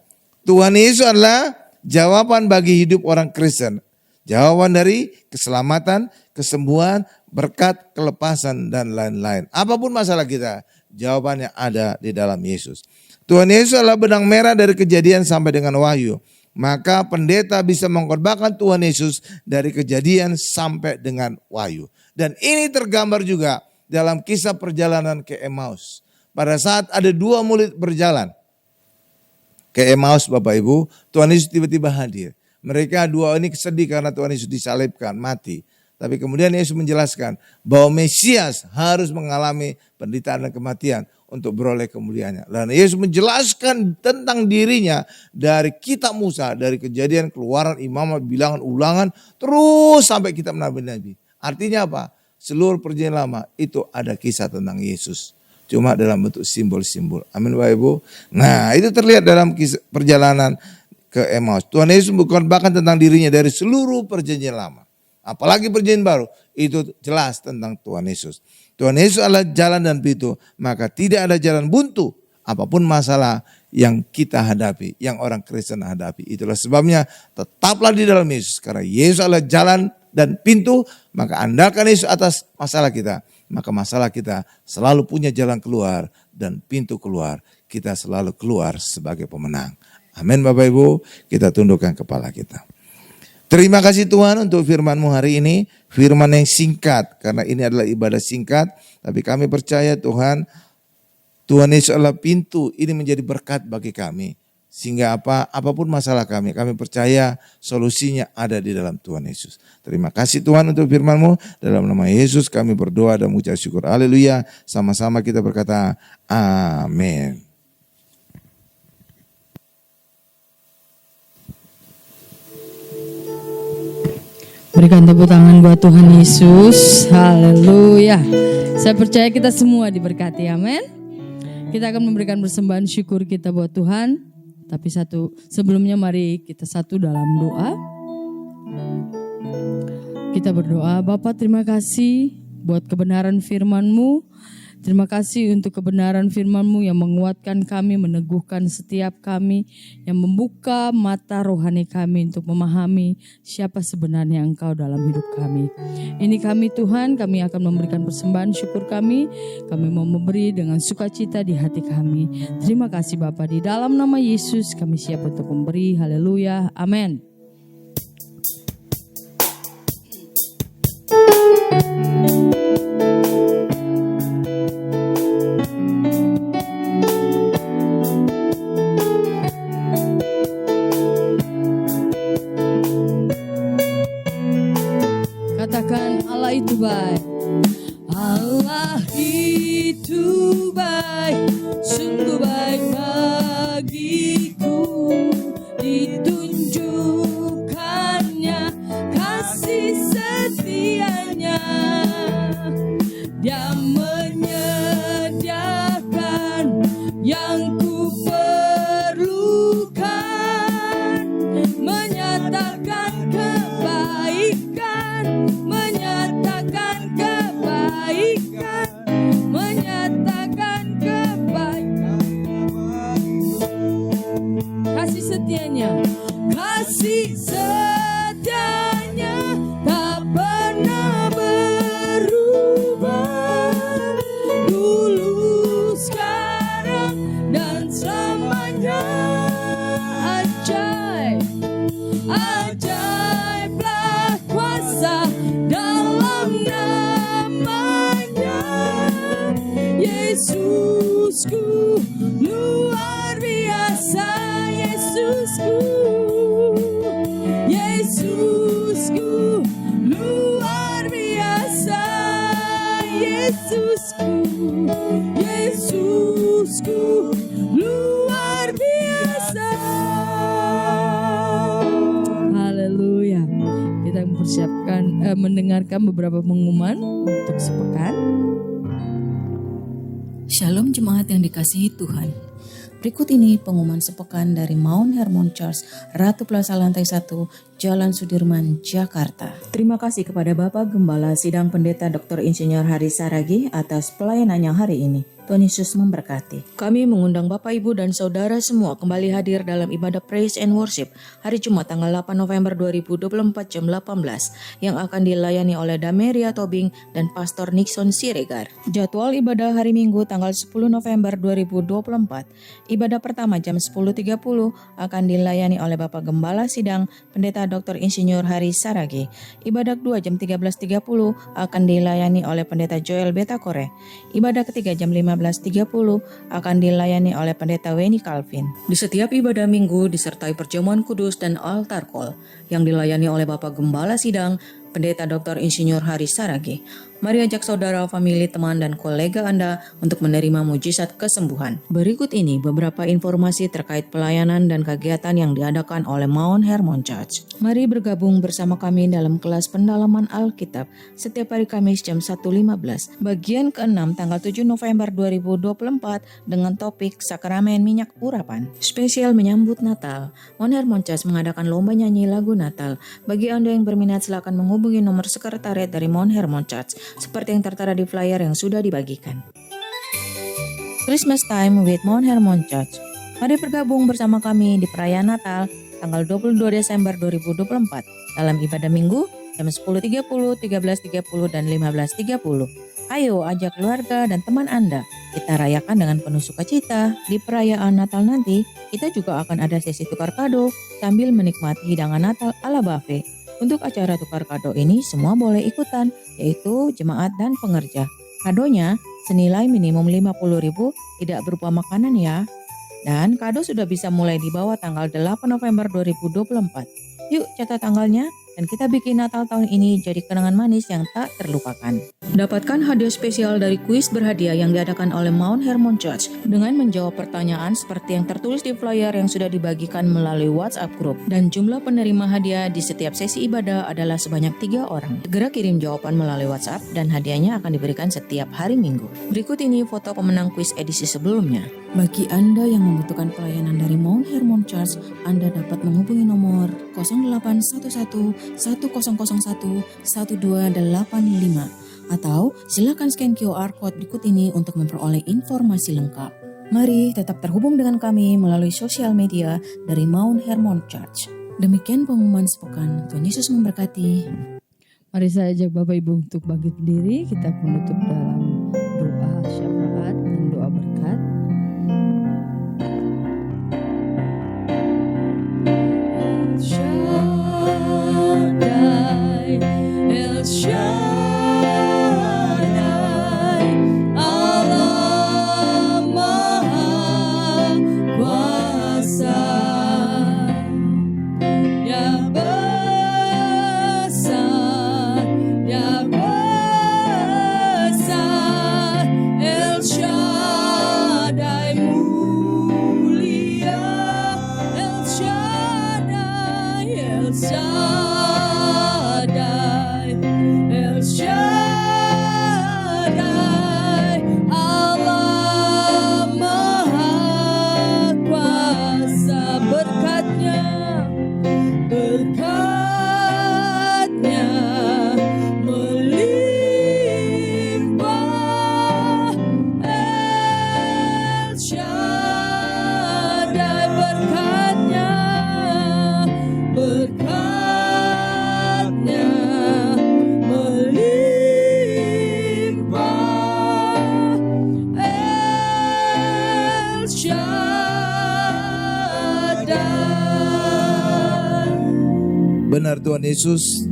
Tuhan Yesus adalah jawaban bagi hidup orang Kristen. Jawaban dari keselamatan, kesembuhan, berkat, kelepasan, dan lain-lain. Apapun masalah kita, jawabannya ada di dalam Yesus. Tuhan Yesus adalah benang merah dari Kejadian sampai dengan Wahyu. Maka pendeta bisa mengkhotbahkan Tuhan Yesus dari Kejadian sampai dengan Wahyu. Dan ini tergambar juga dalam kisah perjalanan ke Emmaus. Pada saat ada dua murid berjalan ke Emmaus Bapak Ibu, Tuhan Yesus tiba-tiba hadir. Mereka dua ini sedih karena Tuhan Yesus disalibkan, mati. Tapi kemudian Yesus menjelaskan bahwa Mesias harus mengalami penderitaan dan kematian untuk beroleh kemuliaannya. Dan Yesus menjelaskan tentang dirinya dari kitab Musa, dari Kejadian, Keluaran, Imamat, Bilangan, Ulangan, terus sampai kitab Nabi-Nabi. Artinya apa? Seluruh perjanjian lama itu ada kisah tentang Yesus. Cuma dalam bentuk simbol-simbol. Amin Bapak Ibu. Nah itu terlihat dalam kisah perjalanan ke Emmaus. Tuhan Yesus bahkan tentang dirinya dari seluruh perjanjian lama. Apalagi perjanjian baru. Itu jelas tentang Tuhan Yesus. Tuhan Yesus adalah jalan dan pintu. Maka tidak ada jalan buntu. Apapun masalah yang kita hadapi. Yang orang Kristen hadapi. Itulah sebabnya tetaplah di dalam Yesus. Karena Yesus adalah jalan dan pintu. Maka andalkan Yesus atas masalah kita. Maka masalah kita selalu punya jalan keluar dan pintu keluar. Kita selalu keluar sebagai pemenang. Amin Bapak Ibu, kita tundukkan kepala kita. Terima kasih Tuhan untuk firman-Mu hari ini. Firman yang singkat, karena ini adalah ibadah singkat. Tapi kami percaya Tuhan, Tuhan Yesus adalah pintu, ini menjadi berkat bagi kami. Sehingga apapun masalah kami percaya solusinya ada di dalam Tuhan Yesus. Terima kasih Tuhan untuk firman-Mu. Dalam nama Yesus kami berdoa dan mengucap syukur. Haleluya. Sama-sama kita berkata amin. Berikan tepuk tangan buat Tuhan Yesus. Haleluya. Saya percaya kita semua diberkati. Amin. Kita akan memberikan persembahan syukur kita buat Tuhan. Tapi sebelumnya mari kita satu dalam doa. Kita berdoa, Bapa terima kasih buat kebenaran firman-Mu. Terima kasih untuk kebenaran firman-Mu yang menguatkan kami, meneguhkan setiap kami, yang membuka mata rohani kami untuk memahami siapa sebenarnya Engkau dalam hidup kami. Ini kami Tuhan, kami akan memberikan persembahan syukur kami mau memberi dengan sukacita di hati kami. Terima kasih Bapa, di dalam nama Yesus kami siap untuk memberi. Haleluya, amin. Katakan Allah itu baik. Allah itu baik, sungguh baik bagiku. Ditunjukkannya kasih setianya. Dia menyediakan yang ku perlukan, menyatakan kebaikan, menyatakan kebaikan, menyatakan kebaikan. dan selamanya. Ajaib, ajaiblah kuasa dalam namanya. Yesusku luar biasa, Yesusku, Yesusku luar biasa, Yesusku, Yesusku luar biasa. Haleluya. Kita mempersiapkan mendengarkan beberapa pengumuman untuk sepekan. Shalom jemaat yang dikasihi Tuhan. Berikut ini pengumuman sepekan dari Mount Hermon Church, Ratu Plaza Lantai 1, Jalan Sudirman, Jakarta. Terima kasih kepada Bapak Gembala Sidang Pendeta Dr. Insinyur Hari Saragi atas pelayanannya hari ini. Tuhan Yesus memberkati. Kami mengundang Bapak, Ibu, dan Saudara semua kembali hadir dalam ibadah Praise and Worship hari Jumat tanggal 8 November 2024 jam 18 yang akan dilayani oleh Dameria Tobing dan Pastor Nixon Siregar. Jadwal ibadah hari Minggu tanggal 10 November 2024. Ibadah pertama jam 10.30 akan dilayani oleh Bapak Gembala Sidang Pendeta Dr. Insinyur Hari Saragi. Ibadah kedua jam 13.30 akan dilayani oleh Pendeta Joel Betakore. Ibadah ketiga jam 15.30 akan dilayani oleh Pendeta Weni Calvin. Di setiap ibadah minggu disertai perjamuan kudus dan altar call yang dilayani oleh Bapak Gembala Sidang Pendeta Dr. Insinyur Hari Saragi. Mari ajak saudara, famili, teman, dan kolega Anda untuk menerima mujizat kesembuhan. Berikut ini beberapa informasi terkait pelayanan dan kegiatan yang diadakan oleh Mount Hermon Church. Mari bergabung bersama kami dalam kelas pendalaman Alkitab setiap hari Kamis jam 1.15. Bagian ke-6 tanggal 7 November 2024 dengan topik Sakramen Minyak Urapan. Spesial menyambut Natal, Mount Hermon Church mengadakan lomba nyanyi lagu Natal. Bagi Anda yang berminat silakan menghubungi nomor sekretariat dari Mount Hermon Church seperti yang tertera di flyer yang sudah dibagikan. Christmas Time with Mount Hermon Church. Mari bergabung bersama kami di perayaan Natal tanggal 22 Desember 2024 dalam ibadah minggu jam 10.30, 13.30, dan 15.30. Ayo ajak keluarga dan teman Anda. Kita rayakan dengan penuh sukacita. Di perayaan Natal nanti, kita juga akan ada sesi tukar kado sambil menikmati hidangan Natal ala buffet. Untuk acara tukar kado ini semua boleh ikutan, yaitu jemaat dan pengerja. Kadonya senilai minimum 50.000, tidak berupa makanan ya. Dan kado sudah bisa mulai dibawa tanggal 8 November 2024. Yuk catat tanggalnya dan kita bikin Natal tahun ini jadi kenangan manis yang tak terlupakan. Dapatkan hadiah spesial dari kuis berhadiah yang diadakan oleh Mount Hermon Church dengan menjawab pertanyaan seperti yang tertulis di flyer yang sudah dibagikan melalui WhatsApp group. Dan jumlah penerima hadiah di setiap sesi ibadah adalah sebanyak 3 orang. Segera kirim jawaban melalui WhatsApp dan hadiahnya akan diberikan setiap hari Minggu. Berikut ini foto pemenang kuis edisi sebelumnya. Bagi Anda yang membutuhkan pelayanan dari Mount Hermon Church, Anda dapat menghubungi nomor 0811 1001 1285 atau silakan scan QR Code berikut ini untuk memperoleh informasi lengkap. Mari tetap terhubung dengan kami melalui sosial media dari Mount Hermon Church. Demikian pengumuman sepekan. Tuhan Yesus memberkati. Mari saya ajak Bapak Ibu untuk bangkit berdiri. Kita menutup dalam doa syafaat dan doa berkat. El Shaddai, Allah Maha Kuasa, Dia besar, Dia besar, El Shaddai. Benar Tuhan Yesus.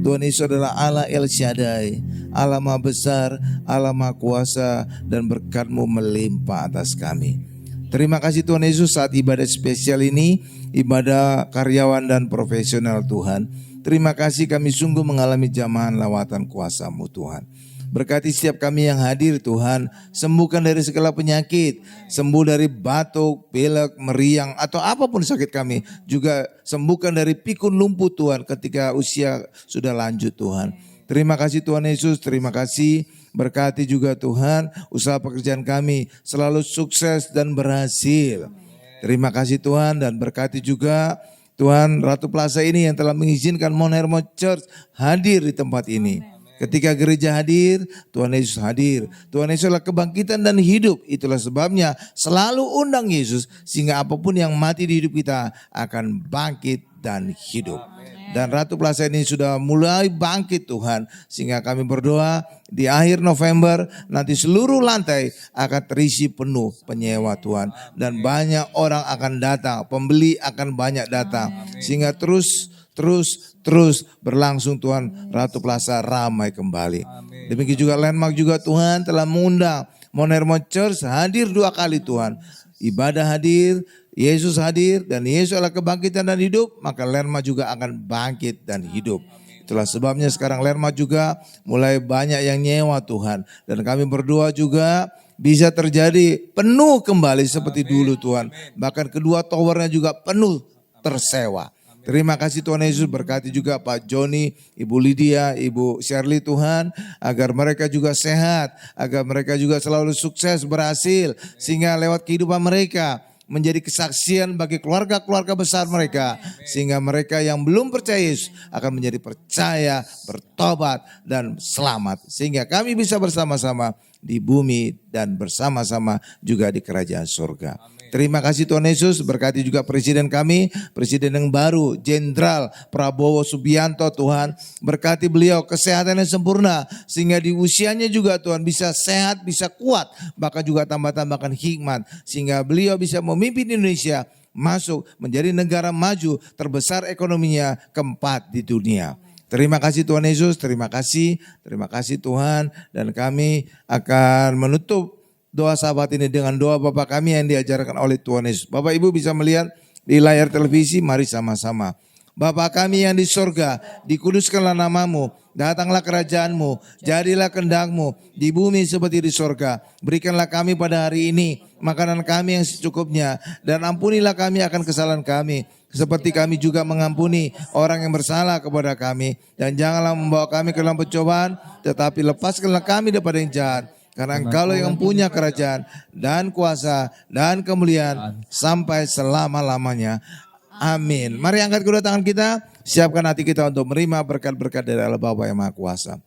Tuhan Yesus adalah Allah El Shaddai, Allah Maha Besar, Allah Maha Kuasa, dan berkat-Mu melimpah atas kami. Terima kasih Tuhan Yesus saat ibadah spesial ini, ibadah karyawan dan profesional Tuhan. Terima kasih kami sungguh mengalami jamahan lawatan kuasa-Mu Tuhan. Berkati setiap kami yang hadir Tuhan, sembuhkan dari segala penyakit, sembuh dari batuk, pilek, meriang atau apapun sakit kami. Juga sembuhkan dari pikun lumpuh Tuhan ketika usia sudah lanjut Tuhan. Terima kasih Tuhan Yesus, terima kasih. Berkati juga Tuhan usaha pekerjaan kami selalu sukses dan berhasil. Terima kasih Tuhan dan berkati juga Tuhan Ratu Plaza ini yang telah mengizinkan Mount Hermon Church hadir di tempat ini. Ketika gereja hadir, Tuhan Yesus hadir. Tuhan Yesus adalah kebangkitan dan hidup. Itulah sebabnya selalu undang Yesus sehingga apapun yang mati di hidup kita akan bangkit dan hidup. Dan Ratu Plaza ini sudah mulai bangkit Tuhan. Sehingga kami berdoa di akhir November nanti seluruh lantai akan terisi penuh penyewa Tuhan. Dan banyak orang akan datang, pembeli akan banyak datang. Sehingga terus berlangsung Tuhan, Ratu Plaza ramai kembali. Demikian juga Landmark juga Tuhan telah mengundang Mount Hermon Church hadir 2 kali Tuhan. Ibadah hadir, Yesus hadir, dan Yesus adalah kebangkitan dan hidup, maka Landmark juga akan bangkit dan hidup. Itulah sebabnya sekarang Landmark juga mulai banyak yang nyewa Tuhan. Dan kami berdoa juga bisa terjadi penuh kembali seperti dulu Tuhan. Bahkan kedua towernya juga penuh tersewa. Terima kasih Tuhan Yesus, berkati juga Pak Joni, Ibu Lydia, Ibu Shirley Tuhan, agar mereka juga sehat, agar mereka juga selalu sukses, berhasil, sehingga lewat kehidupan mereka menjadi kesaksian bagi keluarga-keluarga besar mereka, sehingga mereka yang belum percaya Yesus akan menjadi percaya, bertobat, dan selamat, sehingga kami bisa bersama-sama di bumi dan bersama-sama juga di kerajaan surga. Terima kasih Tuhan Yesus, berkati juga presiden kami, presiden yang baru, Jenderal Prabowo Subianto Tuhan. Berkati beliau kesehatan yang sempurna, sehingga di usianya juga Tuhan bisa sehat, bisa kuat, bahkan juga tambah-tambahkan hikmat. Sehingga beliau bisa memimpin Indonesia masuk menjadi negara maju terbesar ekonominya keempat di dunia. Terima kasih Tuhan Yesus, terima kasih Tuhan. Dan kami akan menutup doa sahabat ini dengan doa Bapa kami yang diajarkan oleh Tuhan Yesus. Bapak Ibu bisa melihat di layar televisi, mari sama-sama. Bapa kami yang di sorga, dikuduskanlah namamu, datanglah kerajaanmu, jadilah kehendak-Mu di bumi seperti di sorga. Berikanlah kami pada hari ini makanan kami yang secukupnya, dan ampunilah kami akan kesalahan kami, seperti kami juga mengampuni orang yang bersalah kepada kami. Dan janganlah membawa kami ke dalam pencobaan, tetapi lepaskanlah kami daripada yang jahat. Karena Engkaulah yang punya kerajaan dan kuasa dan kemuliaan sampai selama-lamanya. Amin. Mari angkat kedua tangan kita, siapkan hati kita untuk menerima berkat-berkat dari Allah Bapa yang Maha Kuasa.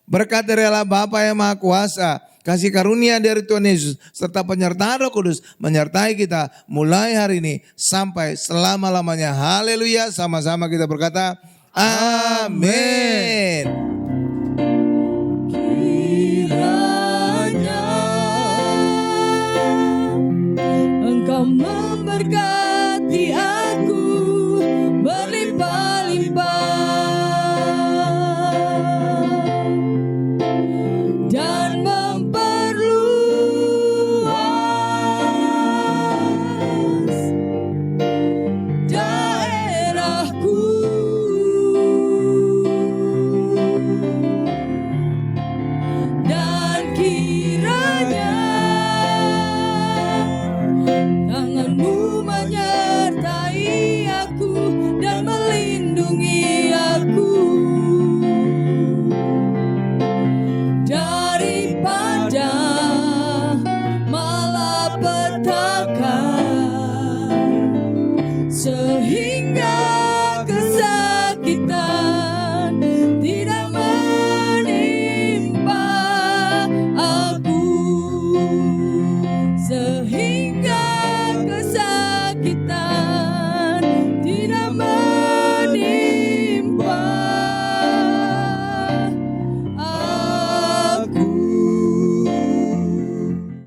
Berkat dari Allah Bapa yang Maha Kuasa, kasih karunia dari Tuhan Yesus, serta penyertaan Roh Kudus menyertai kita mulai hari ini sampai selama-lamanya. Haleluya. Sama-sama kita berkata, amin. Engkau memberkati